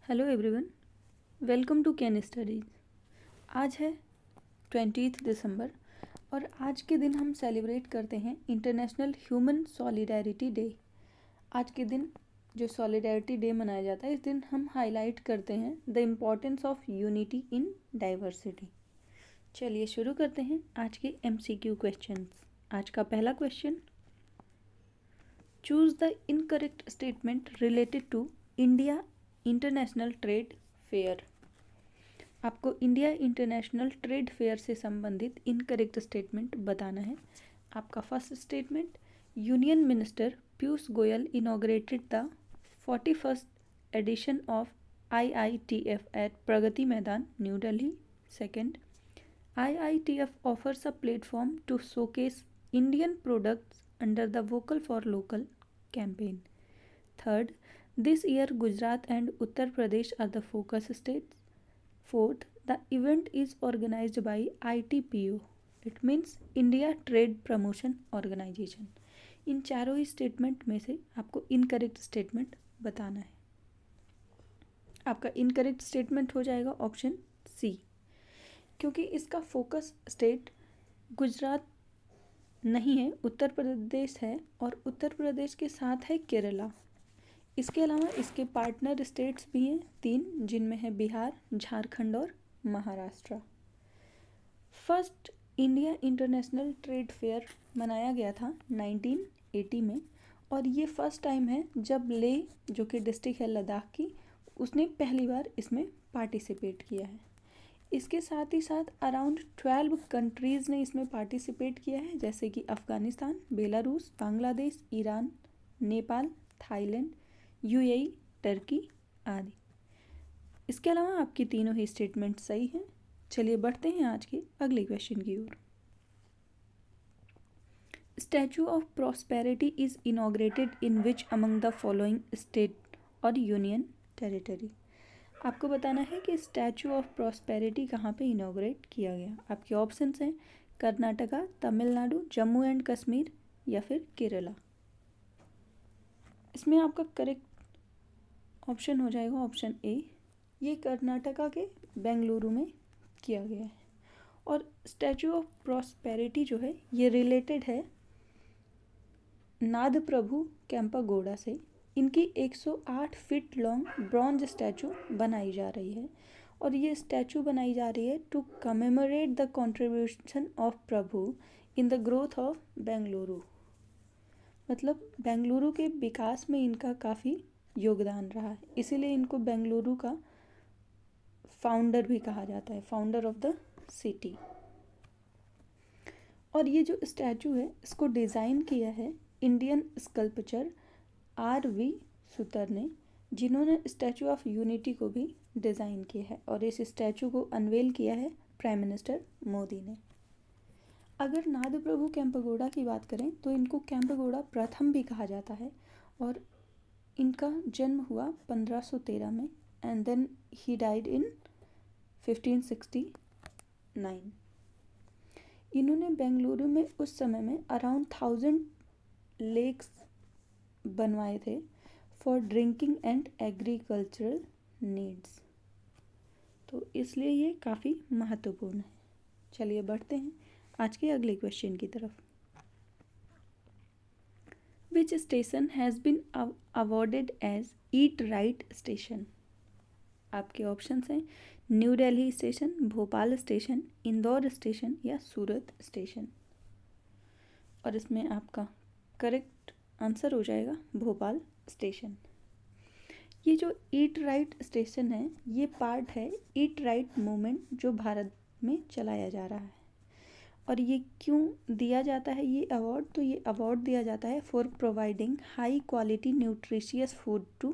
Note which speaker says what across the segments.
Speaker 1: Hello everyone, welcome to Can Studies. आज है 20 दिसंबर और आज के दिन हम सेलिब्रेट करते हैं इंटरनेशनल ह्यूमन सॉलिडेरिटी डे। आज के दिन जो सॉलिडेरिटी डे मनाया जाता है, इस दिन हम हाईलाइट करते हैं the importance of unity in diversity. चलिए शुरू करते हैं आज के MCQ क्वेश्चंस। आज का पहला question, choose the incorrect statement related to India International Trade Fair. आपको इंडिया इंटरनेशनल ट्रेड फेयर से संबंधित इनकरेक्ट स्टेटमेंट बताना है। आपका first statement, union minister Piyush Goyal inaugurated the 41st edition of IITF at Pragati Maidan, New Delhi. Second, IITF offers a platform to showcase Indian products under the Vocal for Local campaign. Third, this year Gujarat and Uttar Pradesh are the focus states. Fourth, the event is organized by ITPO. It means India Trade Promotion Organization. इन चारों ही statement में से आपको incorrect statement बताना है। आपका incorrect statement हो जाएगा option C, क्योंकि इसका फोकस स्टेट गुजरात नहीं है, उत्तर प्रदेश है और उत्तर प्रदेश के साथ है केरला। इसके अलावा इसके पार्टनर स्टेट्स भी हैं 3, जिनमें है बिहार, झारखंड और Maharashtra. First India International Trade fair मनाया गया था 1980 में, और ये फर्स्ट टाइम है जब लेह, जो कि डिस्ट्रिक्ट है लद्दाख की, उसने पहली बार इसमें पार्टिसिपेट किया है। इसके साथ ही साथ अराउंड 12 कंट्रीज़ ने इसमें पार्टिसिपेट किया है, जैसे कि Afghanistan, Belarus, Bangladesh, Iran, Nepal, Thailand, UAE, Turkey आदि। इसके अलावा आपकी तीनों ही स्टेटमेंट सही हैं। चलिए बढ़ते हैं आज के अगले क्वेश्चन की ओर। Statue of prosperity is inaugurated in which among the following state और यूनियन टेरिटरी। आपको बताना है कि स्टैचू ऑफ प्रॉस्पेरिटी कहाँ पे इनॉग्रेट किया गया। आपके ऑप्शंस हैं कर्नाटका, तमिलनाडु, जम्मू एंड कश्मीर या फिर केरला। इसमें आपका करेक्ट ऑप्शन हो जाएगा ऑप्शन ए, ये कर्नाटका के बेंगलुरु में किया गया है। और स्टैचू ऑफ प्रॉस्पेरिटी जो है ये रिलेटेड है नाद प्रभु केम्पागोड़ा से। इनकी 108 फीट लॉन्ग ब्रॉन्ज स्टैचू बनाई जा रही है, और ये स्टैचू बनाई जा रही है to commemorate the contribution of Prabhu in the growth of Bengaluru. मतलब बेंगलुरु के विकास में इनका काफ़ी योगदान रहा है, इसीलिए इनको बेंगलुरु का फाउंडर भी कहा जाता है, फाउंडर ऑफ द सिटी। और ये जो स्टैचू है इसको डिज़ाइन किया है इंडियन स्कल्पचर RV सुतर ने, जिन्होंने स्टैचू ऑफ यूनिटी को भी डिज़ाइन किया है, और इस स्टैचू को अनवेल किया है प्राइम मिनिस्टर मोदी ने। अगर नाद प्रभु केम्पागोड़ा की बात करें तो इनको केम्पागोड़ा प्रथम भी कहा जाता है, और इनका जन्म हुआ 1513 में and then he died in 1569। इन्होंने बेंगलुरु में उस समय में अराउंड 1000 लेक्स बनवाए थे for drinking and agricultural needs, तो इसलिए ये काफ़ी महत्वपूर्ण है। चलिए बढ़ते हैं आज के अगले क्वेश्चन की तरफ। Which station has been awarded as Eat Right Station? आपके ऑप्शंस हैं new Delhi station, Bhopal station, Indore station या सूरत स्टेशन। और इसमें आपका करेक्ट आंसर हो जाएगा भोपाल स्टेशन। ये जो ईट राइट स्टेशन है ये पार्ट है ईट राइट मूवमेंट जो भारत में चलाया जा रहा है। और ये क्यों दिया जाता है ये अवार्ड? तो ये अवार्ड दिया जाता है for providing high quality nutritious food to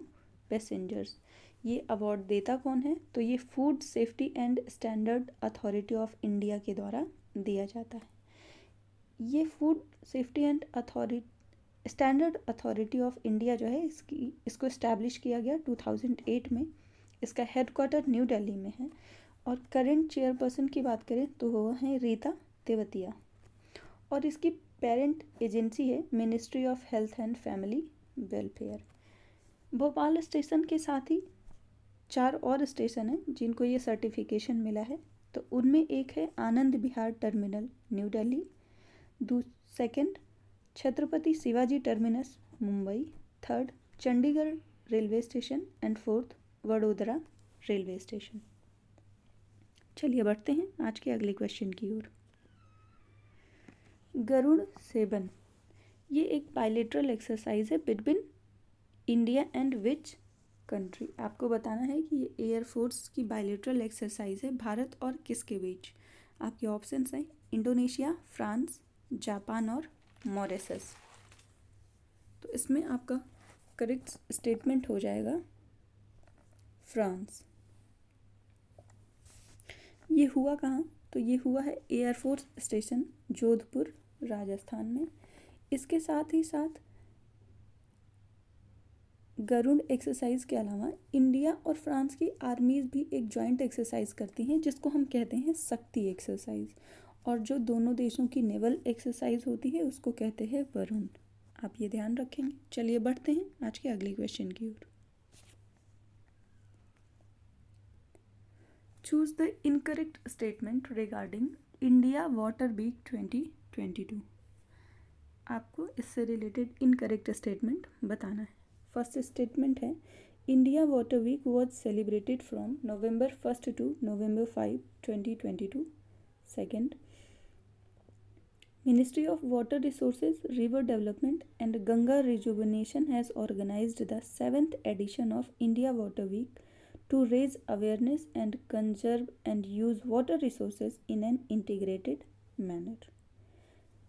Speaker 1: passengers. ये अवार्ड देता कौन है? तो ये food safety and standard authority of India के द्वारा दिया जाता है। ये food safety and standard authority of India जो है इसको इस्टेब्लिश किया गया 2008 में। इसका हेडक्वार्टर न्यू दिल्ली में है, और करेंट चेयरपर्सन की बात करें तो वो हैं रीता तेवतिया, और इसकी पेरेंट एजेंसी है ministry of health and family welfare. Bhopal station के साथ ही 4 और स्टेशन हैं जिनको ये सर्टिफिकेशन मिला है। तो उनमें एक है Anand Vihar terminal new Delhi, second Chhatrapati Shivaji terminus Mumbai, third Chandigarh railway station and fourth Vadodara railway station. चलिए बढ़ते हैं आज के अगले क्वेश्चन की ओर। गरुड़ सेवन ये एक बायलेटरल एक्सरसाइज है between India and which country. आपको बताना है कि ये एयरफोर्स की बायलेटरल एक्सरसाइज है भारत और किसके बीच। आपके ऑप्शंस हैं इंडोनेशिया, फ्रांस, जापान और मॉरिशस। तो इसमें आपका करेक्ट स्टेटमेंट हो जाएगा फ्रांस। ये हुआ कहाँ? तो ये हुआ है एयरफोर्स स्टेशन जोधपुर राजस्थान में। इसके साथ ही साथ गरुड़ एक्सरसाइज के अलावा इंडिया और फ्रांस की आर्मीज़ भी एक जॉइंट एक्सरसाइज करती हैं जिसको हम कहते हैं शक्ति एक्सरसाइज, और जो दोनों देशों की नेवल एक्सरसाइज होती है उसको कहते हैं वरुण। आप ये ध्यान रखेंगे। चलिए बढ़ते हैं आज के अगले क्वेश्चन की ओर। Choose the incorrect statement regarding India water week 2022। आपको इससे रिलेटेड इनकरेक्ट स्टेटमेंट बताना है। फर्स्ट स्टेटमेंट है India water week was celebrated from November 1st to November 5, 2022। Second, Ministry of Water Resources, River Development and Ganga Rejuvenation has organized the 7th edition of India Water Week to raise awareness and conserve and use water resources in an integrated manner।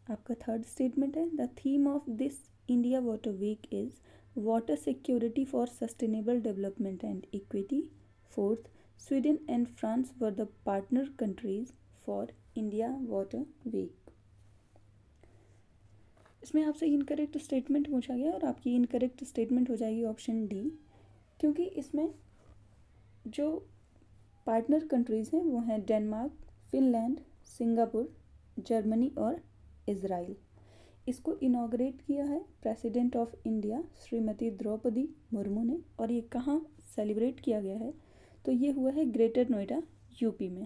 Speaker 1: आपका third statement है the theme of this India water week is water security for sustainable development and equity. Fourth, Sweden and France were the partner countries for India water week. इसमें आपसे incorrect statement पूछा गया और आपकी incorrect statement हो जाएगी option D, क्योंकि इसमें जो पार्टनर कंट्रीज़ हैं वो हैं डेनमार्क, फिनलैंड, सिंगापुर, जर्मनी और इज़राइल। इसको इनॉग्रेट किया है president of India Shrimati Droupadi Murmu ने, और ये कहाँ सेलिब्रेट किया गया है? तो ये हुआ है ग्रेटर नोएडा यूपी में।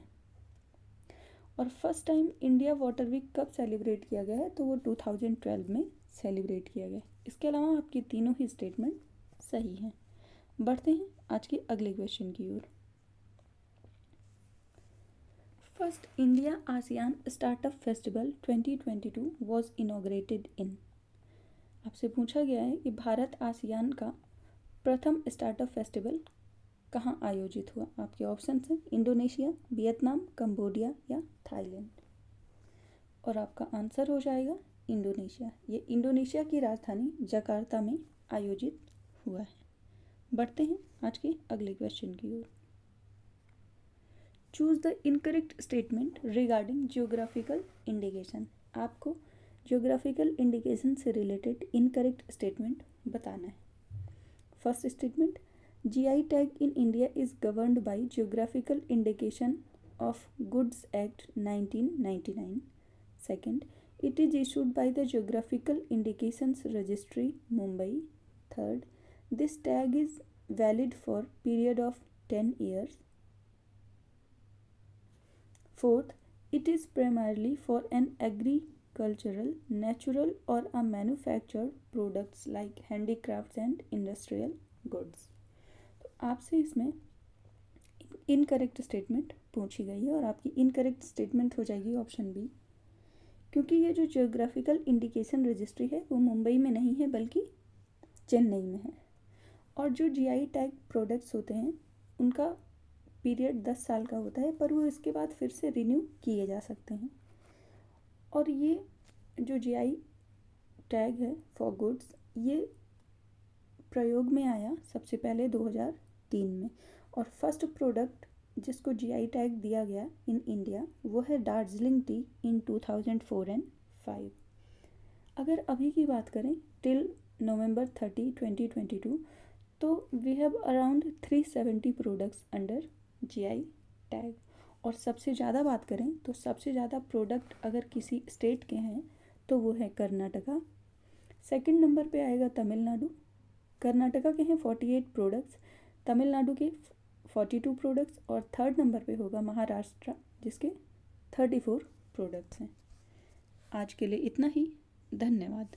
Speaker 1: और first time India water week कब सेलिब्रेट किया गया है? तो वो 2012 में सेलिब्रेट किया गया। इसके अलावा आपकी तीनों ही स्टेटमेंट सही हैं। बढ़ते हैं आज के अगले क्वेश्चन की ओर। First India ASEAN startup festival 2022 was inaugurated in. आपसे पूछा गया है कि भारत आसियान का प्रथम स्टार्टअप फेस्टिवल कहाँ आयोजित हुआ। आपके ऑप्शन हैं इंडोनेशिया, वियतनाम, कंबोडिया या थाईलैंड। और आपका आंसर हो जाएगा इंडोनेशिया। ये इंडोनेशिया की राजधानी जकार्ता में आयोजित हुआ है। बढ़ते हैं आज के अगले क्वेश्चन की ओर। Choose the incorrect statement regarding geographical indication. आपको जियोग्राफिकल इंडिकेशन से रिलेटेड इनकरेक्ट स्टेटमेंट बताना है। First statement GI tag in India is governed by Geographical Indication of Goods Act 1999. Second, it is issued by the Geographical Indications Registry, Mumbai. Third, this tag is valid for period of 10 years. Fourth, it is primarily for an agricultural, natural or a manufactured products like handicrafts and industrial goods. आपसे इसमें incorrect statement पूछी गई है और आपकी incorrect statement हो जाएगी option B, क्योंकि ये जो जियोग्राफिकल इंडिकेशन रजिस्ट्री है वो मुंबई में नहीं है बल्कि चेन्नई में है। और जो GI टैग प्रोडक्ट्स होते हैं उनका पीरियड 10 साल का होता है, पर वो इसके बाद फिर से रिन्यू किए जा सकते हैं। और ये जो GI टैग है फॉर गुड्स ये प्रयोग में आया सबसे पहले 2003 में, और फर्स्ट प्रोडक्ट जिसको GI टैग दिया गया इन इंडिया वो है दार्जिलिंग टी इन 2004 एंड 5। अगर अभी की बात करें टिल November 30, 2022 तो we have around 370 products under GI tag. और सबसे ज़्यादा बात करें तो सबसे ज़्यादा प्रोडक्ट अगर किसी स्टेट के हैं तो वो है कर्नाटका। सेकंड नंबर पे आएगा तमिलनाडु। कर्नाटका के हैं 48 प्रोडक्ट्स, तमिलनाडु के 42 प्रोडक्ट्स और थर्ड नंबर पे होगा महाराष्ट्र जिसके 34 प्रोडक्ट्स हैं। आज के लिए इतना ही। धन्यवाद।